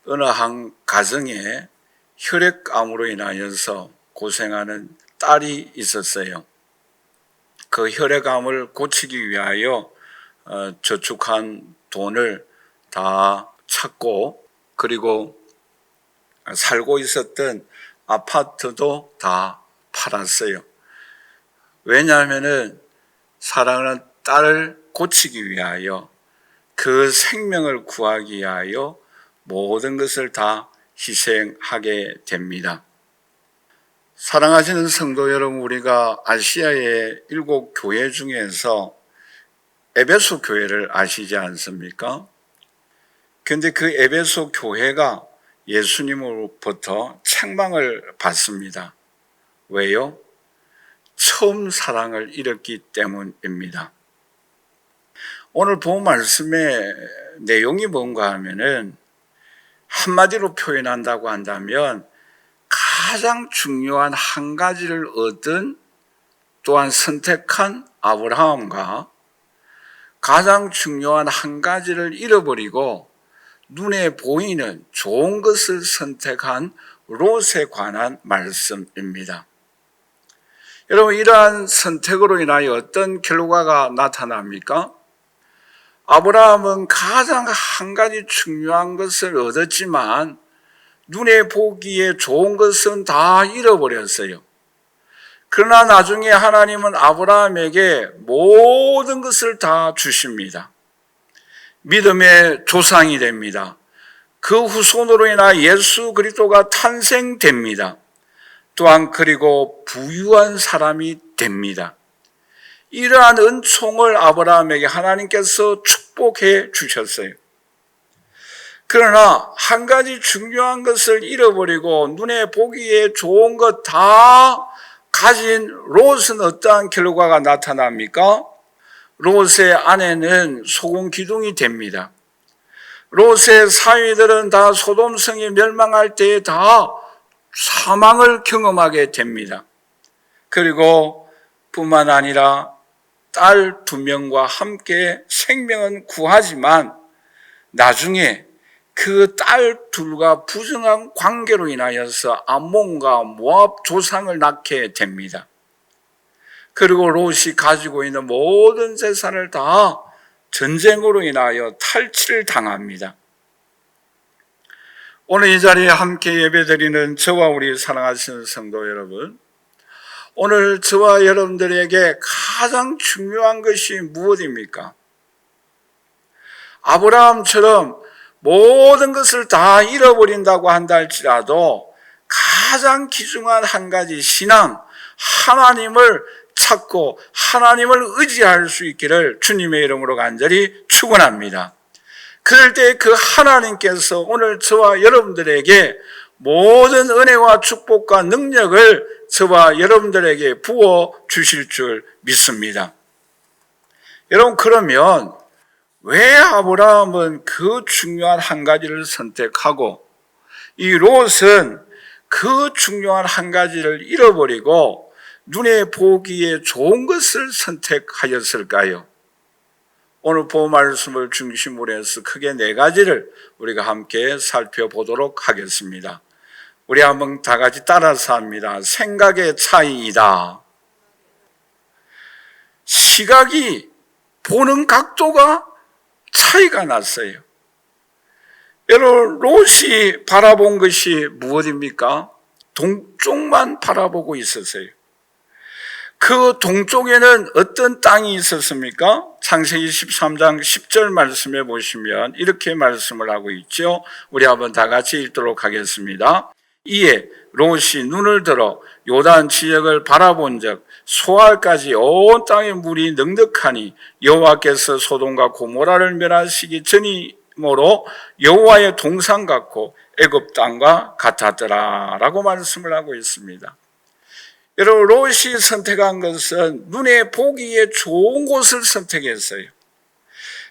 어느 한 가정에 혈액암으로 인하여서 고생하는 딸이 있었어요. 그 혈액암을 고치기 위하여 저축한 돈을 다 찾고, 그리고 살고 있었던 아파트도 다 팔았어요. 왜냐하면은 사랑하는 딸을 고치기 위하여, 그 생명을 구하기 위하여 모든 것을 다 희생하게 됩니다. 사랑하시는 성도 여러분, 우리가 아시아의 7 교회 중에서 에베소 교회를 아시지 않습니까? 그런데 그 에베소 교회가 예수님으로부터 책망을 받습니다. 왜요? 처음 사랑을 잃었기 때문입니다. 오늘 본 말씀의 내용이 뭔가 하면은, 한마디로 표현한다고 한다면 가장 중요한 한 가지를 얻은, 또한 선택한 아브라함과 가장 중요한 한 가지를 잃어버리고 눈에 보이는 좋은 것을 선택한 롯에 관한 말씀입니다. 여러분, 이러한 선택으로 인하여 어떤 결과가 나타납니까? 아브라함은 가장 한 가지 중요한 것을 얻었지만 눈에 보기에 좋은 것은 다 잃어버렸어요. 그러나 나중에 하나님은 아브라함에게 모든 것을 다 주십니다. 믿음의 조상이 됩니다. 그 후손으로 인하 예수 그리스도가 탄생됩니다. 또한 그리고 부유한 사람이 됩니다. 이러한 은총을 아브라함에게 하나님께서 축복해 주셨어요. 그러나 한 가지 중요한 것을 잃어버리고 눈에 보기에 좋은 것 다 가진 롯은 어떠한 결과가 나타납니까? 롯의 아내는 소금 기둥이 됩니다. 롯의 사위들은 다 소돔성이 멸망할 때에 다 사망을 경험하게 됩니다. 그리고 뿐만 아니라 딸 2명과 함께 생명은 구하지만 나중에 그 딸 둘과 부정한 관계로 인하여서 암몬과 모압 조상을 낳게 됩니다. 그리고 롯이 가지고 있는 모든 재산을 다 전쟁으로 인하여 탈취를 당합니다. 오늘 이 자리에 함께 예배드리는 저와 우리 사랑하시는 성도 여러분, 오늘 저와 여러분들에게 가장 중요한 것이 무엇입니까? 아브라함처럼 모든 것을 다 잃어버린다고 한다 할지라도 가장 귀중한 한 가지 신앙, 하나님을 찾고 하나님을 의지할 수 있기를 주님의 이름으로 간절히 축원합니다. 그럴 때 그 하나님께서 오늘 저와 여러분들에게 모든 은혜와 축복과 능력을 저와 여러분들에게 부어 주실 줄 믿습니다. 여러분, 그러면 왜 아브라함은 그 중요한 한 가지를 선택하고 이 롯은 그 중요한 한 가지를 잃어버리고 눈에 보기에 좋은 것을 선택하였을까요? 오늘 본 말씀을 중심으로 해서 크게 4가지를 우리가 함께 살펴보도록 하겠습니다. 우리 한번 다 같이 따라서 합니다. 생각의 차이이다. 시각이, 보는 각도가 차이가 났어요. 여러분, 롯이 바라본 것이 무엇입니까? 동쪽만 바라보고 있었어요. 그 동쪽에는 어떤 땅이 있었습니까? 창세기 13장 10절 말씀에 보시면 이렇게 말씀을 하고 있죠. 우리 한번 다 같이 읽도록 하겠습니다. 이에 롯이 눈을 들어 요단 지역을 바라본즉 소알까지 온 땅의 물이 넉넉하니 여호와께서 소돔과 고모라를 멸하시기 전이므로 여호와의 동산 같고 애굽 땅과 같았더라 라고 말씀을 하고 있습니다. 여러분, 롯이 선택한 것은 눈에 보기에 좋은 곳을 선택했어요.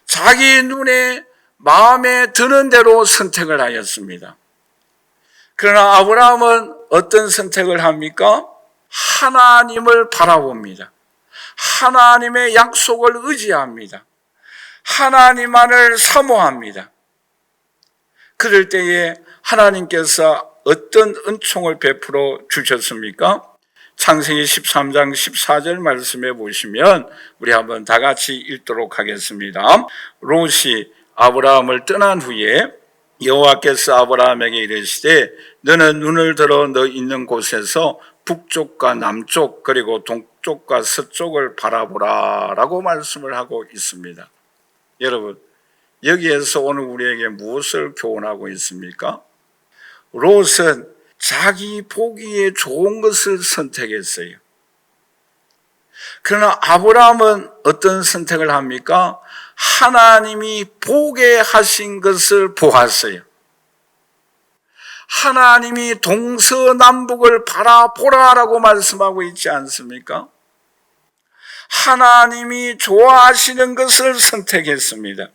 자기 눈에 마음에 드는 대로 선택을 하였습니다. 그러나 아브라함은 어떤 선택을 합니까? 하나님을 바라봅니다. 하나님의 약속을 의지합니다. 하나님만을 사모합니다. 그럴 때에 하나님께서 어떤 은총을 베풀어 주셨습니까? 창세기 13장 14절 말씀해 보시면 우리 한번 다 같이 읽도록 하겠습니다. 롯이 아브라함을 떠난 후에 여호와께서 아브라함에게 이르시되 너는 눈을 들어 너 있는 곳에서 북쪽과 남쪽 그리고 동쪽과 서쪽을 바라보라 라고 말씀을 하고 있습니다. 여러분, 여기에서 오늘 우리에게 무엇을 교훈하고 있습니까? 롯은 자기 보기에 좋은 것을 선택했어요. 그러나 아브라함은 어떤 선택을 합니까? 하나님이 보게 하신 것을 보았어요. 하나님이 동서남북을 바라보라라고 말씀하고 있지 않습니까? 하나님이 좋아하시는 것을 선택했습니다.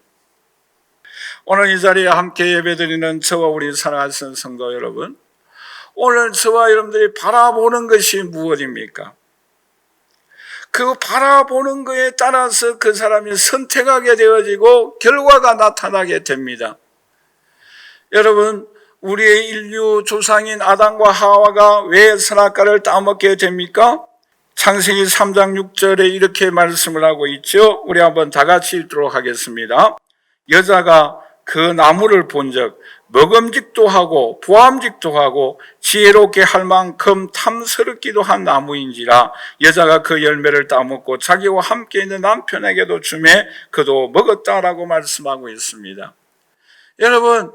오늘 이 자리에 함께 예배드리는 저와 우리 사랑하시는 성도 여러분, 오늘 저와 여러분들이 바라보는 것이 무엇입니까? 그 바라보는 것에 따라서 그 사람이 선택하게 되어지고 결과가 나타나게 됩니다. 여러분, 우리의 인류 조상인 아담과 하와가 왜 선악과를 따먹게 됩니까? 창세기 3장 6절에 이렇게 말씀을 하고 있죠. 우리 한번 다 같이 읽도록 하겠습니다. 여자가 그 나무를 본즉 먹음직도 하고 보암직도 하고 지혜롭게 할 만큼 탐스럽기도 한 나무인지라 여자가 그 열매를 따먹고 자기와 함께 있는 남편에게도 주매 그도 먹었다라고 말씀하고 있습니다. 여러분,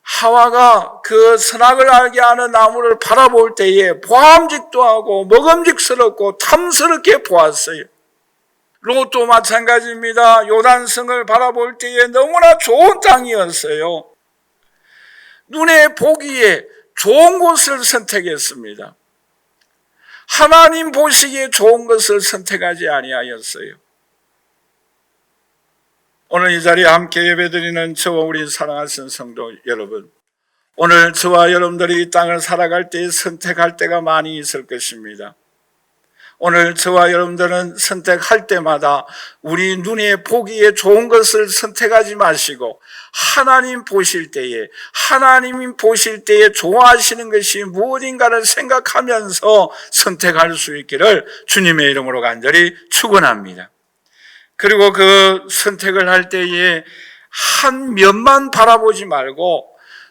하와가 그 선악을 알게 하는 나무를 바라볼 때에 보암직도 하고 먹음직스럽고 탐스럽게 보았어요. 롯도 마찬가지입니다. 요단성을 바라볼 때에 너무나 좋은 땅이었어요. 눈에 보기에 좋은 곳을 선택했습니다. 하나님 보시기에 좋은 것을 선택하지 아니하였어요. 오늘 이 자리에 함께 예배드리는 저와 우리 사랑하시는 성도 여러분, 오늘 저와 여러분들이 이 땅을 살아갈 때 선택할 때가 많이 있을 것입니다. 오늘 저와 여러분들은 선택할 때마다 우리 눈에 보기에 좋은 것을 선택하지 마시고 하나님이 보실 때에 좋아하시는 것이 무엇인가를 생각하면서 선택할 수 있기를 주님의 이름으로 간절히 축원합니다. 그리고 그 선택을 할 때에 한 면만 바라보지 말고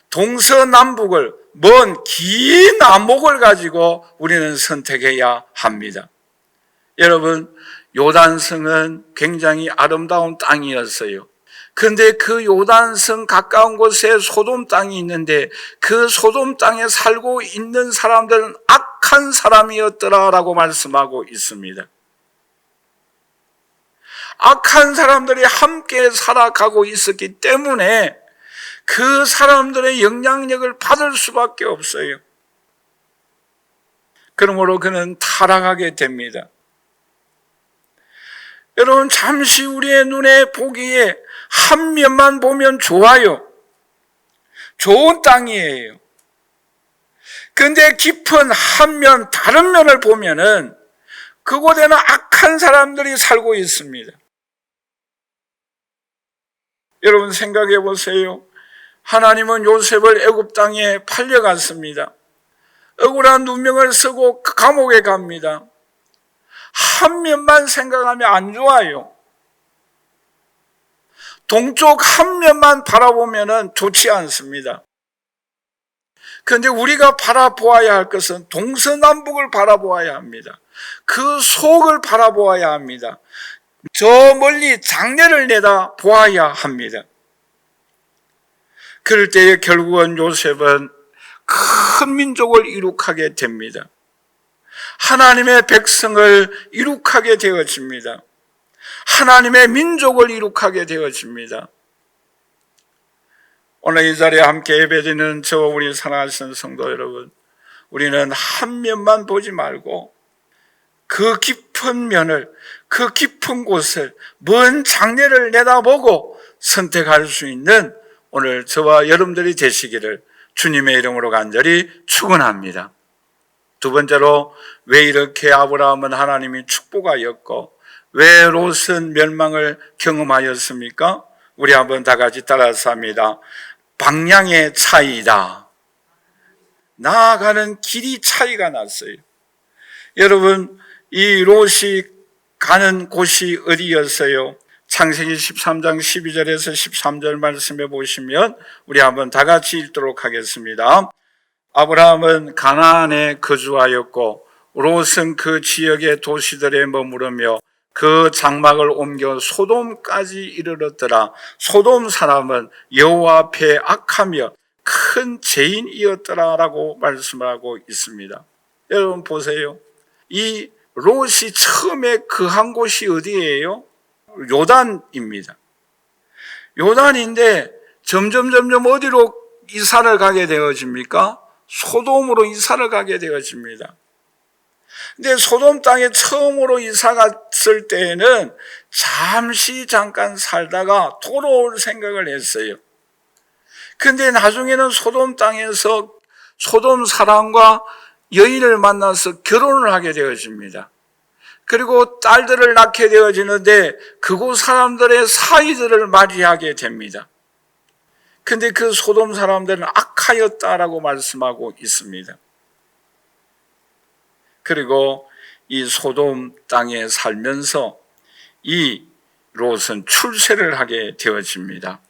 동서남북을 먼 긴 안목을 가지고 우리는 선택해야 합니다. 여러분, 요단성은 굉장히 아름다운 땅이었어요. 그런데 그 요단성 가까운 곳에 소돔 땅이 있는데 그 소돔 땅에 살고 있는 사람들은 악한 사람이었더라라고 말씀하고 있습니다. 악한 사람들이 함께 살아가고 있었기 때문에 그 사람들의 영향력을 받을 수밖에 없어요. 그러므로 그는 타락하게 됩니다. 여러분, 잠시 우리의 눈에 보기에 한 면만 보면 좋아요. 좋은 땅이에요. 그런데 깊은 한 면, 다른 면을 보면은 그곳에는 악한 사람들이 살고 있습니다. 여러분 생각해 보세요. 하나님은 요셉을 애굽 땅에 팔려갔습니다. 억울한 누명을 쓰고 감옥에 갑니다. 한 면만 생각하면 안 좋아요. 동쪽 한 면만 바라보면 좋지 않습니다. 그런데 우리가 바라보아야 할 것은 동서남북을 바라보아야 합니다. 그 속을 바라보아야 합니다. 저 멀리 장래를 내다 보아야 합니다. 그럴 때에 결국은 요셉은 큰 민족을 이룩하게 됩니다. 하나님의 백성을 이룩하게 되어집니다. 하나님의 민족을 이룩하게 되어집니다. 오늘 이 자리에 함께 예배드리는 저와 우리 사랑하시는 성도 여러분, 우리는 한 면만 보지 말고 그 깊은 면을, 그 깊은 곳을, 먼 장래를 내다보고 선택할 수 있는 오늘 저와 여러분들이 되시기를 주님의 이름으로 간절히 축원합니다. 두 번째로, 왜 이렇게 아브라함은 하나님이 축복하였고 왜 롯은 멸망을 경험하였습니까? 우리 한번 다 같이 따라서 합니다. 방향의 차이다. 나아가는 길이 차이가 났어요. 여러분, 이 롯이 가는 곳이 어디였어요? 창세기 13장 12절에서 13절 말씀해 보시면 우리 한번 다 같이 읽도록 하겠습니다. 아브라함은 가나안에 거주하였고 롯은 그 지역의 도시들에 머무르며 그 장막을 옮겨 소돔까지 이르렀더라. 소돔 사람은 여호와 앞에 악하며 큰 죄인이었더라라고 말씀을 하고 있습니다. 여러분 보세요. 이 롯이 처음에 거한 곳이 어디예요? 요단입니다. 요단인데 점점 어디로 이사를 가게 되어집니까? 소돔으로 이사를 가게 되어집니다. 근데 소돔 땅에 처음으로 이사 갔을 때에는 잠깐 살다가 돌아올 생각을 했어요. 근데 나중에는 소돔 땅에서 소돔 사람과 여인을 만나서 결혼을 하게 되어집니다. 그리고 딸들을 낳게 되어지는데 그곳 사람들의 사위들을 맞이하게 됩니다. 근데 그 소돔 사람들은 악하였다라고 말씀하고 있습니다. 그리고 이 소돔 땅에 살면서 이 롯은 출세를 하게 되어집니다.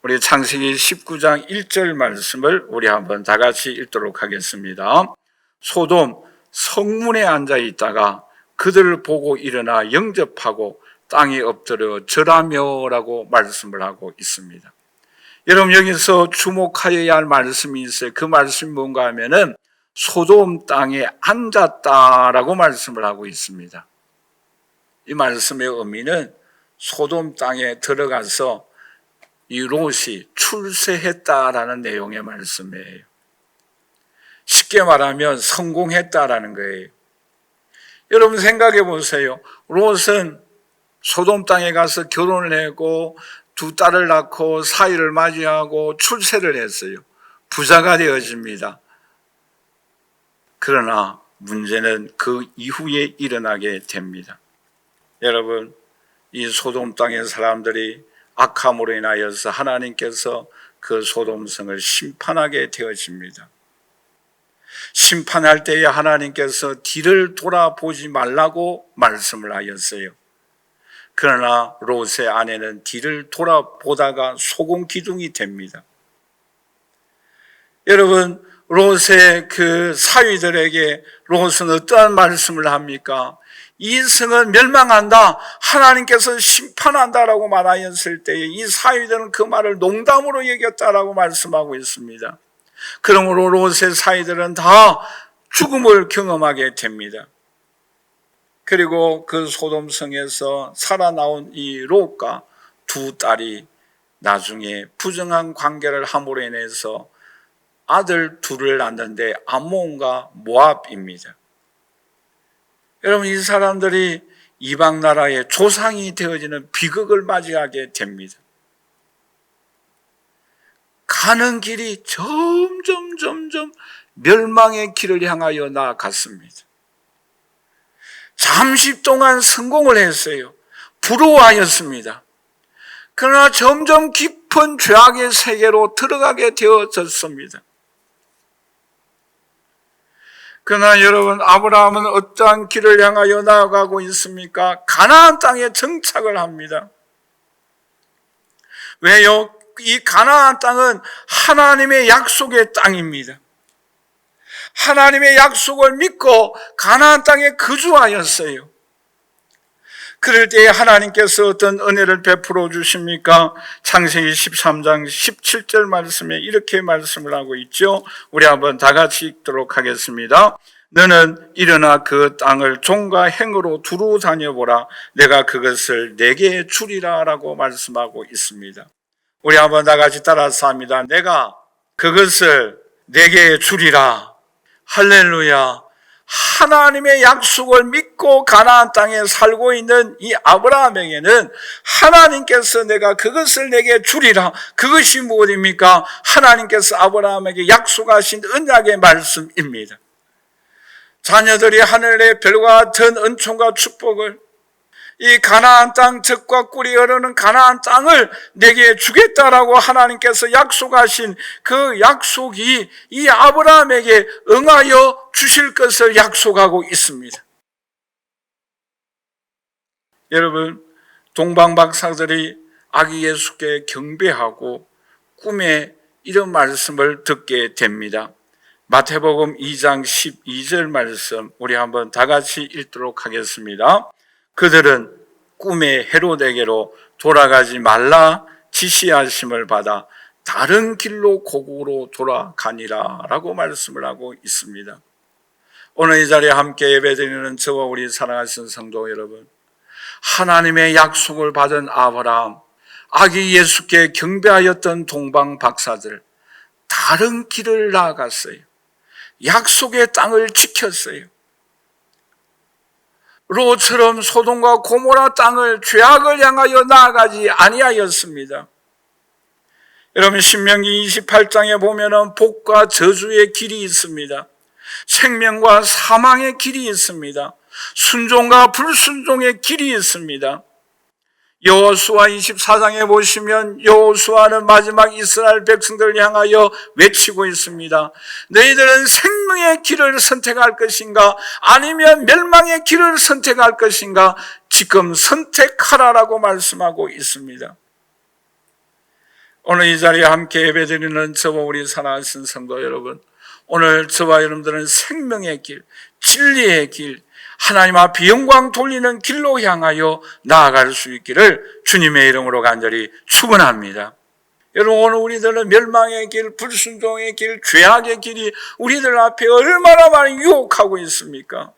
우리 창세기 19장 1절 말씀을 우리 한번 다 같이 읽도록 하겠습니다. 소돔 성문에 앉아 있다가 그들을 보고 일어나 영접하고 땅에 엎드려 절하며라고 말씀을 하고 있습니다. 여러분, 여기서 주목하여야 할 말씀이 있어요. 그 말씀이 뭔가 하면은 소돔 땅에 앉았다라고 말씀을 하고 있습니다. 이 말씀의 의미는 소돔 땅에 들어가서 이 롯이 출세했다라는 내용의 말씀이에요. 쉽게 말하면 성공했다라는 거예요. 여러분 생각해 보세요. 롯은 소돔 땅에 가서 결혼을 하고 두 딸을 낳고 사위를 맞이하고 출세를 했어요. 부자가 되어집니다. 그러나 문제는 그 이후에 일어나게 됩니다. 여러분, 이 소돔 땅의 사람들이 악함으로 인하여서 하나님께서 그 소돔성을 심판하게 되어집니다. 심판할 때에 하나님께서 뒤를 돌아보지 말라고 말씀을 하였어요. 그러나 롯의 아내는 뒤를 돌아보다가 소금기둥이 됩니다. 여러분, 롯의 그 사위들에게 롯은 어떠한 말씀을 합니까? 이 성은 멸망한다, 하나님께서 심판한다라고 말하였을 때에 이 사위들은 그 말을 농담으로 여겼다라고 말씀하고 있습니다. 그러므로 롯의 사위들은 다 죽음을 경험하게 됩니다. 그리고 그 소돔성에서 살아나온 이 롯과 두 딸이 나중에 부정한 관계를 함으로 인해서 아들 둘을 낳는데 암몬과 모압입니다. 여러분, 이 사람들이 이방 나라의 조상이 되어지는 비극을 맞이하게 됩니다. 가는 길이 점점 멸망의 길을 향하여 나아갔습니다. 잠시 동안 성공을 했어요. 부러워하였습니다. 그러나 점점 깊은 죄악의 세계로 들어가게 되어졌습니다. 그러나 여러분, 아브라함은 어떠한 길을 향하여 나아가고 있습니까? 가나안 땅에 정착을 합니다. 왜요? 이 가나안 땅은 하나님의 약속의 땅입니다. 하나님의 약속을 믿고 가나안 땅에 거주하였어요. 그럴 때에 하나님께서 어떤 은혜를 베풀어 주십니까? 창세기 13장 17절 말씀에 이렇게 말씀을 하고 있죠. 우리 한번 다 같이 읽도록 하겠습니다. 너는 일어나 그 땅을 종과 행으로 두루 다녀보라. 내가 그것을 내게 주리라 라고 말씀하고 있습니다. 우리 한번 다 같이 따라서 합니다. 내가 그것을 내게 주리라. 할렐루야. 하나님의 약속을 믿고 가나안 땅에 살고 있는 이 아브라함에게는 하나님께서 내가 그것을 내게 주리라. 그것이 무엇입니까? 하나님께서 아브라함에게 약속하신 언약의 말씀입니다. 자녀들이 하늘의 별과 같은 은총과 축복을, 이 가나안 땅 젖과 꿀이 흐르는 가나안 땅을 내게 주겠다라고 하나님께서 약속하신 그 약속이 이 아브라함에게 응하여 주실 것을 약속하고 있습니다. 여러분, 동방박사들이 아기 예수께 경배하고 꿈에 이런 말씀을 듣게 됩니다. 마태복음 2장 12절 말씀 우리 한번 다 같이 읽도록 하겠습니다. 그들은 꿈에 헤롯에게로 돌아가지 말라 지시하심을 받아 다른 길로 고국으로 돌아가니라 라고 말씀을 하고 있습니다. 오늘 이 자리에 함께 예배드리는 저와 우리 사랑하시는 성도 여러분, 하나님의 약속을 받은 아브라함, 아기 예수께 경배하였던 동방 박사들, 다른 길을 나아갔어요. 약속의 땅을 지켰어요. 롯처럼 소돔과 고모라 땅을 죄악을 향하여 나아가지 아니하였습니다. 여러분, 신명기 28장에 보면은 복과 저주의 길이 있습니다. 생명과 사망의 길이 있습니다. 순종과 불순종의 길이 있습니다. 여호수아 24장에 보시면 여호수아는 마지막 이스라엘 백성들을 향하여 외치고 있습니다. 너희들은 생명의 길을 선택할 것인가 아니면 멸망의 길을 선택할 것인가 지금 선택하라라고 말씀하고 있습니다. 오늘 이 자리에 함께 예배드리는 저와 우리 사랑하신 성도 여러분, 오늘 저와 여러분들은 생명의 길, 진리의 길, 하나님 앞에 영광 돌리는 길로 향하여 나아갈 수 있기를 주님의 이름으로 간절히 축원합니다. 여러분, 오늘 우리들은 멸망의 길, 불순종의 길, 죄악의 길이 우리들 앞에 얼마나 많이 유혹하고 있습니까?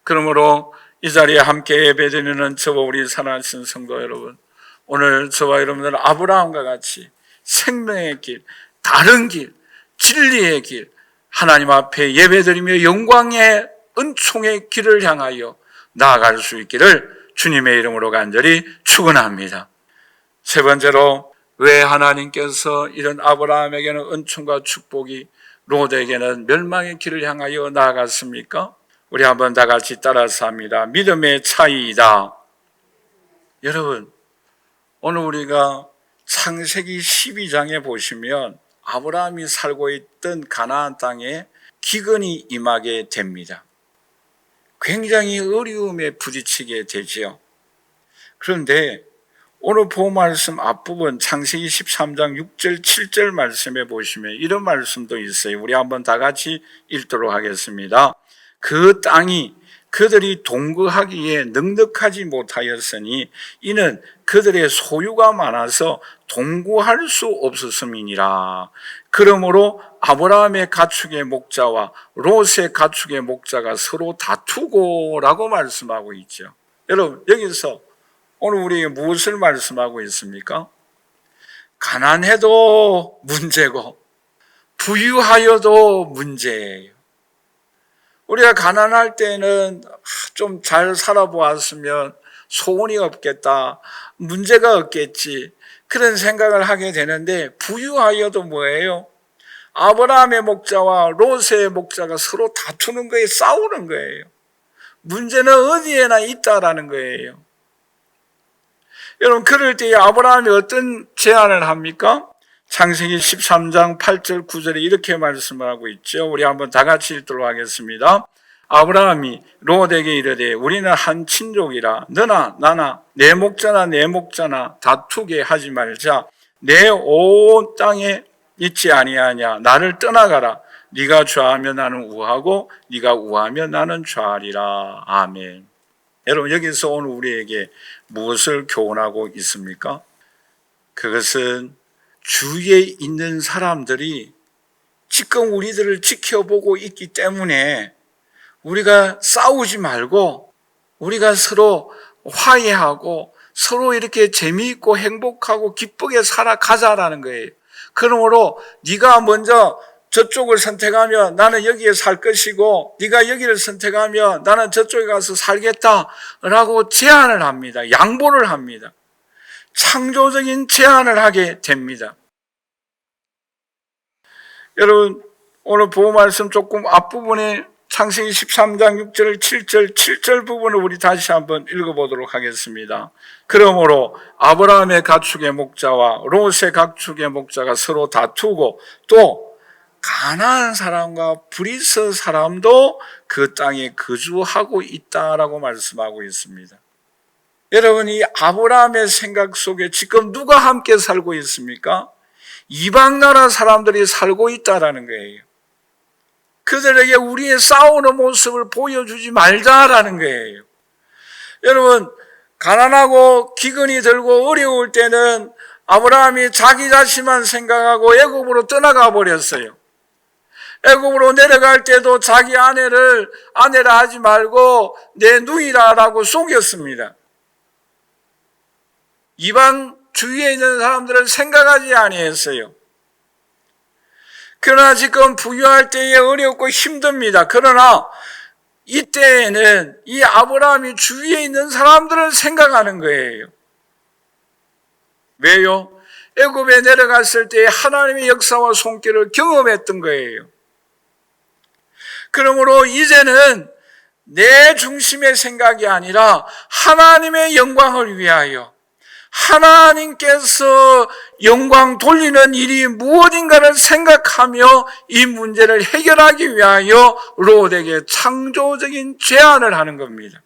그러므로 이 자리에 함께 예배드리는 저와 우리 사랑하신 성도 여러분, 오늘 저와 여러분들은 아브라함과 같이 생명의 길, 다른 길, 진리의 길, 하나님 앞에 예배드리며 영광의 은총의 길을 향하여 나아갈 수 있기를 주님의 이름으로 간절히 축원합니다. 세 번째로, 왜 하나님께서 이런 아브라함에게는 은총과 축복이 롯에게는 멸망의 길을 향하여 나아갔습니까? 우리 한번 다 같이 따라서 합니다. 믿음의 차이이다. 여러분, 오늘 우리가 창세기 12장에 보시면 아브라함이 살고 있던 가나안 땅에 기근이 임하게 됩니다. 굉장히 어려움에 부딪히게 되지요. 그런데 오늘 본 말씀 앞부분 창세기 13장 6절 7절 말씀에 보시면 이런 말씀도 있어요. 우리 한번 다 같이 읽도록 하겠습니다. 그 땅이 그들이 동거하기에 넉넉하지 못하였으니 이는 그들의 소유가 많아서 동거할 수 없었음이니라. 그러므로 아브라함의 가축의 목자와 롯의 가축의 목자가 서로 다투고라고 말씀하고 있죠. 여러분, 여기서 오늘 우리에게 무엇을 말씀하고 있습니까? 가난해도 문제고 부유하여도 문제예요. 우리가 가난할 때는 좀 잘 살아보았으면 소원이 없겠다, 문제가 없겠지, 그런 생각을 하게 되는데, 부유하여도 뭐예요? 아브라함의 목자와 롯의 목자가 서로 다투는 거예요. 싸우는 거예요. 문제는 어디에나 있다라는 거예요. 여러분, 그럴 때 아브라함이 어떤 제안을 합니까? 창세기 13장 8절 9절에 이렇게 말씀을 하고 있죠. 우리 한번 다 같이 읽도록 하겠습니다. 아브라함이 롯에게 이르되 우리는 한 친족이라 너나 나나 내 목자나 내 목자나 다투게 하지 말자. 내 온 땅에 있지 아니하냐. 나를 떠나가라. 네가 좌하면 나는 우하고 네가 우하면 나는 좌하리라. 아멘. 여러분, 여기서 오늘 우리에게 무엇을 교훈하고 있습니까? 그것은 주위에 있는 사람들이 지금 우리들을 지켜보고 있기 때문에 우리가 싸우지 말고 우리가 서로 화해하고 서로 이렇게 재미있고 행복하고 기쁘게 살아가자라는 거예요. 그러므로 네가 먼저 저쪽을 선택하면 나는 여기에 살 것이고 네가 여기를 선택하면 나는 저쪽에 가서 살겠다라고 제안을 합니다. 양보를 합니다. 창조적인 제안을 하게 됩니다. 여러분, 오늘 보호 말씀 조금 앞부분에 창세기 13장 6절 7절 부분을 우리 다시 한번 읽어보도록 하겠습니다. 그러므로 아브라함의 가축의 목자와 롯의 가축의 목자가 서로 다투고 또 가나안 사람과 브리스 사람도 그 땅에 거주하고 있다라고 말씀하고 있습니다. 여러분, 이 아브라함의 생각 속에 지금 누가 함께 살고 있습니까? 이방 나라 사람들이 살고 있다라는 거예요. 그들에게 우리의 싸우는 모습을 보여주지 말자라는 거예요. 여러분, 가난하고 기근이 들고 어려울 때는 아브라함이 자기 자신만 생각하고 애굽으로 떠나가 버렸어요. 애굽으로 내려갈 때도 자기 아내라 하지 말고 내 누이라라고 속였습니다. 이방 주위에 있는 사람들을 생각하지 아니했어요. 그러나 지금 부유할 때에 어렵고 힘듭니다. 그러나 이때에는 이 아브라함이 주위에 있는 사람들을 생각하는 거예요. 왜요? 애굽에 내려갔을 때 하나님의 역사와 손길을 경험했던 거예요. 그러므로 이제는 내 중심의 생각이 아니라 하나님의 영광을 위하여 하나님께서 영광 돌리는 일이 무엇인가를 생각하며 이 문제를 해결하기 위하여 롯에게 창조적인 제안을 하는 겁니다.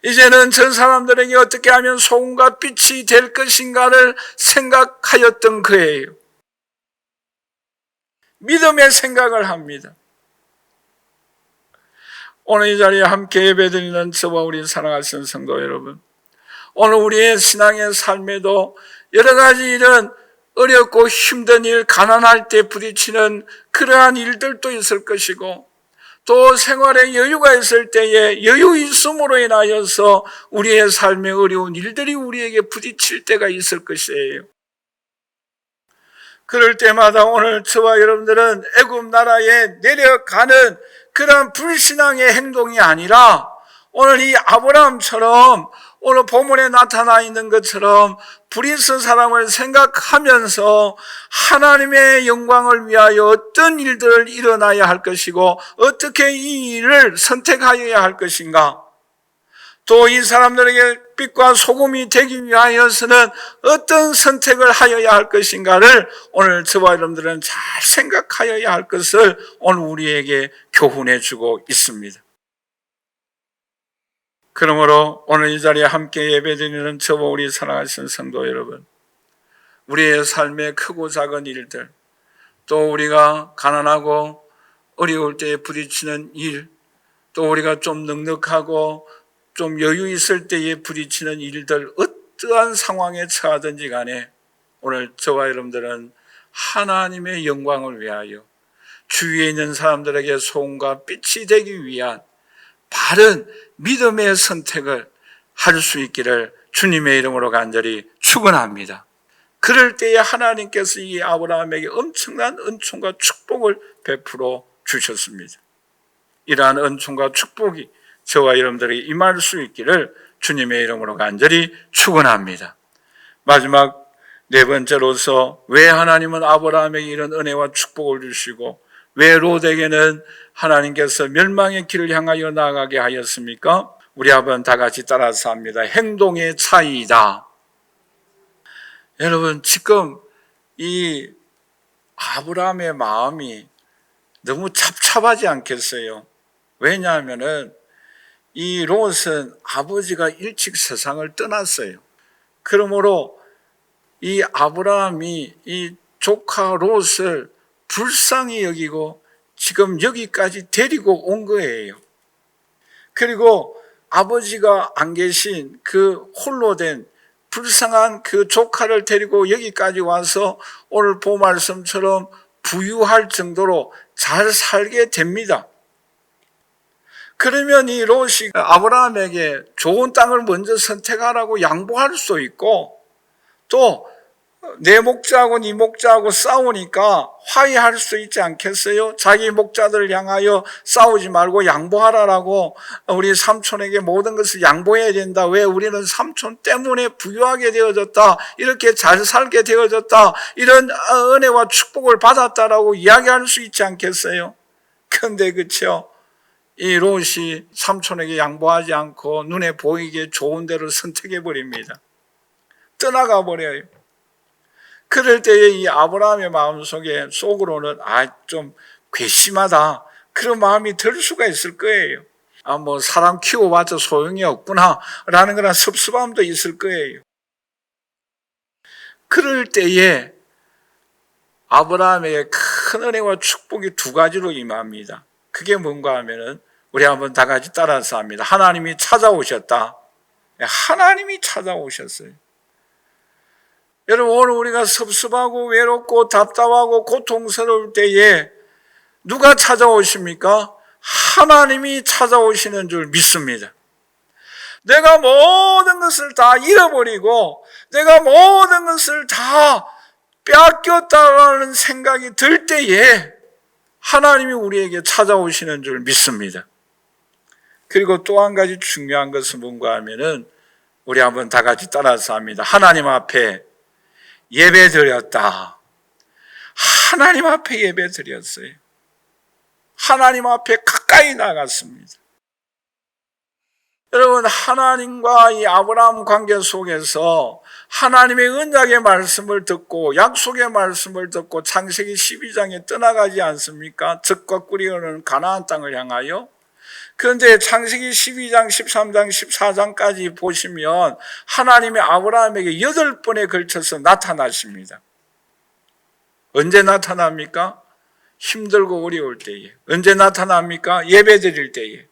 이제는 저 사람들에게 어떻게 하면 소금과 빛이 될 것인가를 생각하였던 거예요. 믿음의 생각을 합니다. 오늘 이 자리에 함께 예배드리는 저와 우리 사랑하시는 성도 여러분, 오늘 우리의 신앙의 삶에도 여러 가지 이런 어렵고 힘든 일, 가난할 때 부딪히는 그러한 일들도 있을 것이고 또 생활에 여유가 있을 때에 여유 있음으로 인하여서 우리의 삶에 어려운 일들이 우리에게 부딪힐 때가 있을 것이에요. 그럴 때마다 오늘 저와 여러분들은 애굽 나라에 내려가는 그런 불신앙의 행동이 아니라 오늘 이 아브라함처럼 오늘 본문에 나타나 있는 것처럼 브리스 사람을 생각하면서 하나님의 영광을 위하여 어떤 일들을 일어나야 할 것이고 어떻게 이 일을 선택하여야 할 것인가, 또 이 사람들에게 빛과 소금이 되기 위하여서는 어떤 선택을 하여야 할 것인가를 오늘 저와 여러분들은 잘 생각하여야 할 것을 오늘 우리에게 교훈해 주고 있습니다. 그러므로 오늘 이 자리에 함께 예배드리는 저와 우리 사랑하시는 성도 여러분, 우리의 삶의 크고 작은 일들, 또 우리가 가난하고 어려울 때에 부딪히는 일, 또 우리가 좀 넉넉하고 좀 여유 있을 때에 부딪히는 일들, 어떠한 상황에 처하든지 간에 오늘 저와 여러분들은 하나님의 영광을 위하여 주위에 있는 사람들에게 소금과 빛이 되기 위한 바른 믿음의 선택을 할 수 있기를 주님의 이름으로 간절히 축원합니다. 그럴 때에 하나님께서 이 아브라함에게 엄청난 은총과 축복을 베풀어 주셨습니다. 이러한 은총과 축복이 저와 여러분들에게 임할 수 있기를 주님의 이름으로 간절히 축원합니다. 마지막 네 번째로서 왜 하나님은 아브라함에게 이런 은혜와 축복을 주시고 왜 롯에게는 하나님께서 멸망의 길을 향하여 나아가게 하였습니까? 우리 한번 다 같이 따라서 합니다. 행동의 차이이다. 여러분, 지금 이 아브라함의 마음이 너무 잡잡하지 않겠어요? 왜냐하면은 이 롯은 아버지가 일찍 세상을 떠났어요. 그러므로 이 아브라함이 이 조카 롯을 불쌍히 여기고 지금 여기까지 데리고 온 거예요. 그리고 아버지가 안 계신 그 홀로 된 불쌍한 그 조카를 데리고 여기까지 와서 오늘 본 말씀처럼 부유할 정도로 잘 살게 됩니다. 그러면 이 롯이 아브라함에게 좋은 땅을 먼저 선택하라고 양보할 수 있고, 또 내 목자하고 네 목자하고 싸우니까 화해할 수 있지 않겠어요? 자기 목자들을 향하여 싸우지 말고 양보하라라고 우리 삼촌에게 모든 것을 양보해야 된다. 왜? 우리는 삼촌 때문에 부유하게 되어졌다, 이렇게 잘 살게 되어졌다, 이런 은혜와 축복을 받았다라고 이야기할 수 있지 않겠어요? 근데 그쵸? 이 롯이 삼촌에게 양보하지 않고 눈에 보이게 좋은 데를 선택해 버립니다. 떠나가 버려요. 그럴 때에 이 아브라함의 마음속에 속으로는 좀 괘씸하다, 그런 마음이 들 수가 있을 거예요. 뭐 사람 키워봤자 소용이 없구나 라는 그런 섭섭함도 있을 거예요. 그럴 때에 아브라함에게 큰 은혜와 축복이 두 가지로 임합니다. 그게 뭔가 하면은 우리 한번 다 같이 따라서 합니다. 하나님이 찾아오셨다. 하나님이 찾아오셨어요. 여러분, 오늘 우리가 섭섭하고 외롭고 답답하고 고통스러울 때에 누가 찾아오십니까? 하나님이 찾아오시는 줄 믿습니다. 내가 모든 것을 다 잃어버리고 내가 모든 것을 다 빼앗겼다는 생각이 들 때에 하나님이 우리에게 찾아오시는 줄 믿습니다. 그리고 또 한 가지 중요한 것은 뭔가 하면은 우리 한번 다 같이 따라서 합니다. 하나님 앞에 예배 드렸다. 하나님 앞에 예배 드렸어요. 하나님 앞에 가까이 나갔습니다. 여러분, 하나님과 이 아브라함 관계 속에서 하나님의 언약의 말씀을 듣고 약속의 말씀을 듣고 창세기 12장에 떠나가지 않습니까? 젖과 꿀이 흐르는 가나안 땅을 향하여. 그런데 창세기 12장, 13장, 14장까지 보시면 하나님이 아브라함에게 8번에 걸쳐서 나타나십니다. 언제 나타납니까? 힘들고 어려울 때에. 언제 나타납니까? 예배 드릴 때에.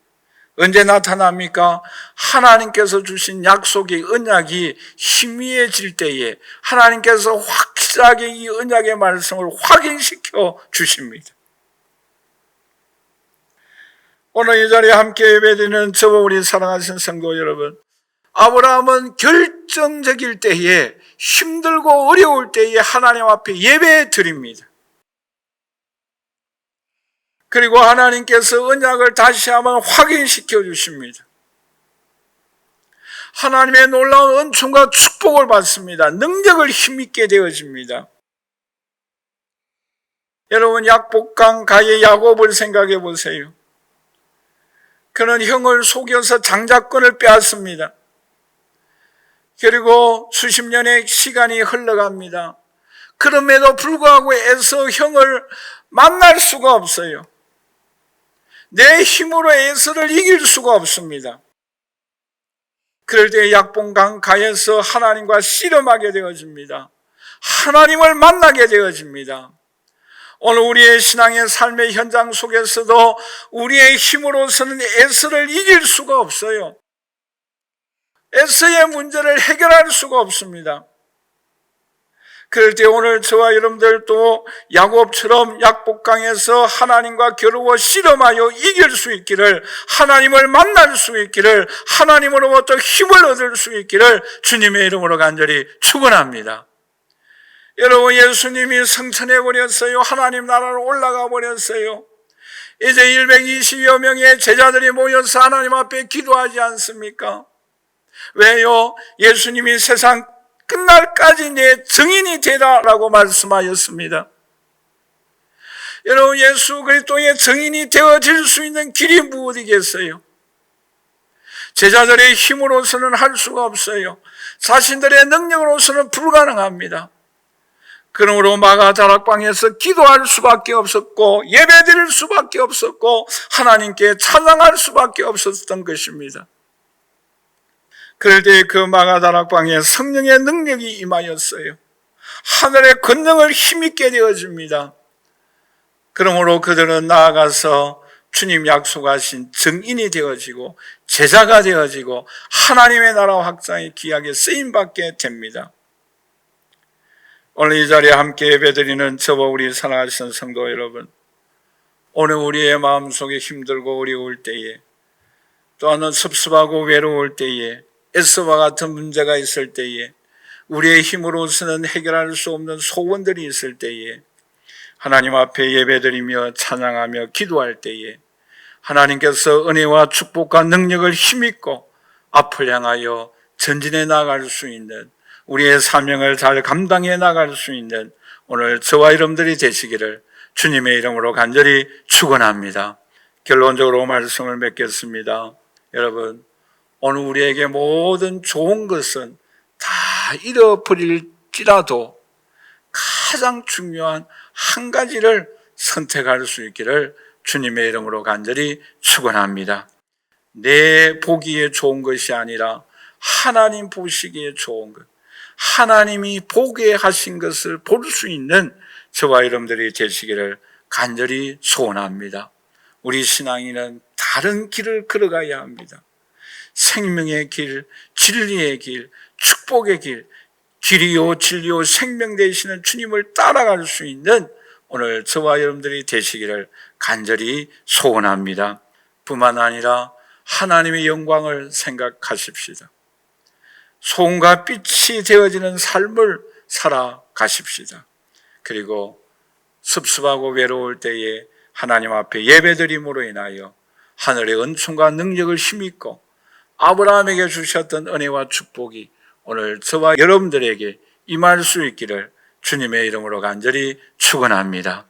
언제 나타납니까? 하나님께서 주신 약속의 언약이 희미해질 때에 하나님께서 확실하게 이 언약의 말씀을 확인시켜 주십니다. 오늘 이 자리에 함께 예배드리는 저와 우리 사랑하신 성도 여러분, 아브라함은 결정적일 때에, 힘들고 어려울 때에 하나님 앞에 예배 드립니다. 그리고 하나님께서 언약을 다시 한번 확인시켜 주십니다. 하나님의 놀라운 은총과 축복을 받습니다. 능력을 힘있게 되어집니다. 여러분, 약복강 가의 야곱을 생각해 보세요. 그는 형을 속여서 장자권을 빼앗습니다. 그리고 수십 년의 시간이 흘러갑니다. 그럼에도 불구하고 애써 형을 만날 수가 없어요. 내 힘으로 에서를 이길 수가 없습니다. 그럴 때 약봉강 가에서 하나님과 씨름하게 되어집니다. 하나님을 만나게 되어집니다. 오늘 우리의 신앙의 삶의 현장 속에서도 우리의 힘으로서는 에서를 이길 수가 없어요. 에서의 문제를 해결할 수가 없습니다. 그럴 때 오늘 저와 여러분들도 야곱처럼 약복강에서 하나님과 겨루어 씨름하여 이길 수 있기를, 하나님을 만날 수 있기를, 하나님으로부터 힘을 얻을 수 있기를 주님의 이름으로 간절히 축원합니다. 여러분, 예수님이 승천해 버렸어요. 하나님 나라로 올라가 버렸어요. 이제 120여 명의 제자들이 모여서 하나님 앞에 기도하지 않습니까? 왜요? 예수님이 세상 끝날까지 내 증인이 되라라고 말씀하였습니다. 여러분, 예수 그리스도의 증인이 되어질 수 있는 길이 무엇이겠어요? 제자들의 힘으로서는 할 수가 없어요. 자신들의 능력으로서는 불가능합니다. 그러므로 마가다락방에서 기도할 수밖에 없었고 예배드릴 수밖에 없었고 하나님께 찬양할 수밖에 없었던 것입니다. 그럴 때 그 마가다락방에 성령의 능력이 임하였어요. 하늘의 권능을 힘있게 되어집니다. 그러므로 그들은 나아가서 주님 약속하신 증인이 되어지고 제자가 되어지고 하나님의 나라 확장의 기약에 쓰임받게 됩니다. 오늘 이 자리에 함께 예배드리는 저와 우리 사랑하시는 성도 여러분, 오늘 우리의 마음속에 힘들고 어려울 때에, 또한 섭섭하고 외로울 때에, 에서와 같은 문제가 있을 때에, 우리의 힘으로서는 해결할 수 없는 소원들이 있을 때에, 하나님 앞에 예배드리며 찬양하며 기도할 때에 하나님께서 은혜와 축복과 능력을 힘입고 앞을 향하여 전진해 나갈 수 있는, 우리의 사명을 잘 감당해 나갈 수 있는 오늘 저와 여러분들이 되시기를 주님의 이름으로 간절히 축원합니다. 결론적으로 말씀을 맺겠습니다. 여러분, 오늘 우리에게 모든 좋은 것은 다 잃어버릴지라도 가장 중요한 한 가지를 선택할 수 있기를 주님의 이름으로 간절히 축원합니다. 내 보기에 좋은 것이 아니라 하나님 보시기에 좋은 것, 하나님이 보게 하신 것을 볼 수 있는 저와 여러분들이 되시기를 간절히 소원합니다. 우리 신앙인은 다른 길을 걸어가야 합니다. 생명의 길, 진리의 길, 축복의 길, 길이요 진리요 생명 되시는 주님을 따라갈 수 있는 오늘 저와 여러분들이 되시기를 간절히 소원합니다. 뿐만 아니라 하나님의 영광을 생각하십시다. 소금과 빛이 되어지는 삶을 살아가십시다. 그리고 습습하고 외로울 때에 하나님 앞에 예배드림으로 인하여 하늘의 은총과 능력을 힘입고 아브라함에게 주셨던 은혜와 축복이 오늘 저와 여러분들에게 임할 수 있기를 주님의 이름으로 간절히 축원합니다.